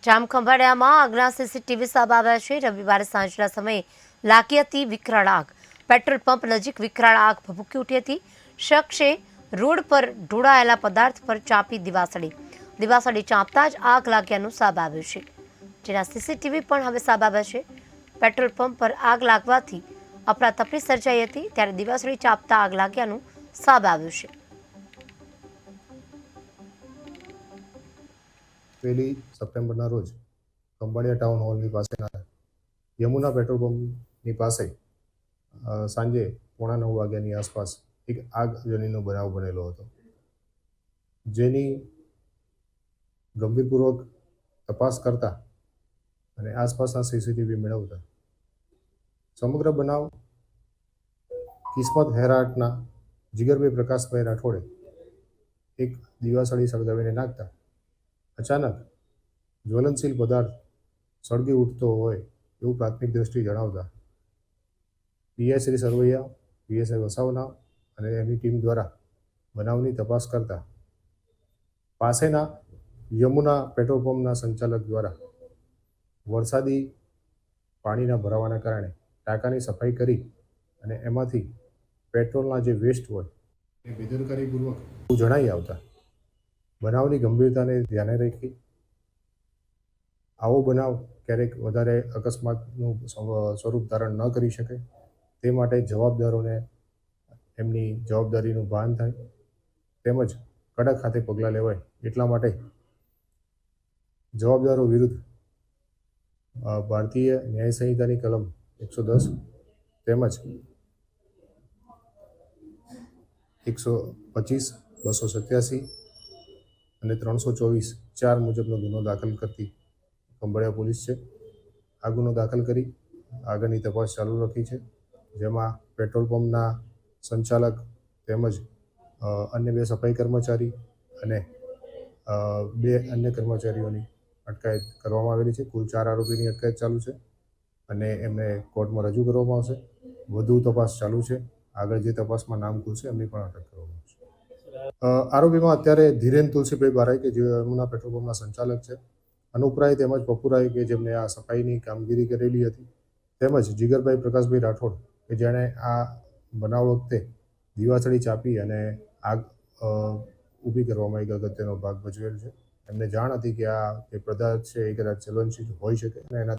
જામખંભાળિયામાં આગના સીસીટીવી સામે આવ્યા છે। રવિવારે સાંજના સમયે લાગી હતી વિકરાળ આગ। પેટ્રોલ પંપ નજીક વિકરાળ આગ ભભૂકી ઉઠી હતી। શખ્સે રોડ પર ઢોળાયેલા પદાર્થ પર ચાંપી દિવાસળી ચાંપતા જ આગ લાગ્યાનું સામે આવ્યું છે, જેના સીસીટીવી પણ હવે સામે આવ્યા છે। પેટ્રોલ પંપ પર આગ લાગવાથી અફરાતફરી સર્જાઈ હતી, ત્યારે દિવાસળી ચાંપતા આગ લાગ્યાનું સામે આવ્યું છે। પહેલી સપ્ટેમ્બરના રોજ ખંભાળિયા ટાઉન હોલની પાસેના યમુના પેટ્રોલ પંપની પાસે સાંજે 9:45 વાગ્યાની આસપાસ એક આગજનીનો બનાવ બનેલો હતો, જેની ગંભીરપૂર્વક તપાસ કરતા અને આસપાસના સીસીટીવી મેળવતા સમગ્ર બનાવ કિસ્મત હેરાટના જીગરભાઈ પ્રકાશભાઈ રાઠોડે એક દિવાસળી સળગાવીને નાખતા અચાનક જ્વલનશીલ પદાર્થ સળગી ઉઠતો હોય એવું પ્રાથમિક દ્રષ્ટિએ જણાવતા પીઆઈ શ્રી સરવૈયા, પીએસઆઈ વસાવના અને એમની ટીમ દ્વારા બનાવની તપાસ કરતા પાસેના યમુના પેટ્રોલ પંપના સંચાલક દ્વારા વરસાદી પાણીના ભરાવાના કારણે ટાંકાની સફાઈ કરી અને એમાંથી પેટ્રોલના જે વેસ્ટ હોય એ બેદરકારીપૂર્વક જણાઈ આવતા બનાવની ગંભીરતાને ધ્યાને રાખી આવો બનાવ ક્યારેક વધારે અકસ્માતનું સ્વરૂપ ધારણ ન કરી શકે તે માટે જવાબદારોને એમની જવાબદારીનું ભાન થાય તેમજ કડક હાથે પગલાં લેવાય એટલા માટે જવાબદારો વિરુદ્ધ ભારતીય ન્યાય સંહિતાની કલમ 110 તેમજ 125, 287 અને 324(4) મુજબનો ગુનો દાખલ કરતી ખંભાળિયા પોલીસ છે। આ ગુનો દાખલ કરી આગળની તપાસ ચાલુ રાખી છે, જેમાં પેટ્રોલ પંપના સંચાલક તેમજ અન્ય 2 સફાઈ કર્મચારી અને 2 અન્ય કર્મચારીઓની અટકાયત કરવામાં આવેલી છે। કુલ 4 આરોપીની અટકાયત ચાલુ છે અને એમને કોર્ટમાં રજૂ કરવામાં આવશે। વધુ તપાસ ચાલુ છે, આગળ જે તપાસમાં નામ ખુલશે એમની પણ અટક કરવામાં આવશે। આરોપીમાં અત્યારે ધીરેન તુલસીભાઈ બારાઈ કે જે યમુના પેટ્રોલ પંપના સંચાલક છે, અનુપરાય તેમજ પપ્પુરાય કે જેમને આ સફાઈની કામગીરી કરેલી હતી, તેમજ જીગરભાઈ પ્રકાશભાઈ રાઠોડ કે જેણે આ બનાવ વખતે દિવાસળી ચાંપી અને આગ ઊભી કરવામાં એક અગત્યનો ભાગ ભજવેલ છે। એમને જાણ હતી કે આ જે પદાર્થ છે એ કદાચ જ્વલનશીલ હોઈ શકે અને એના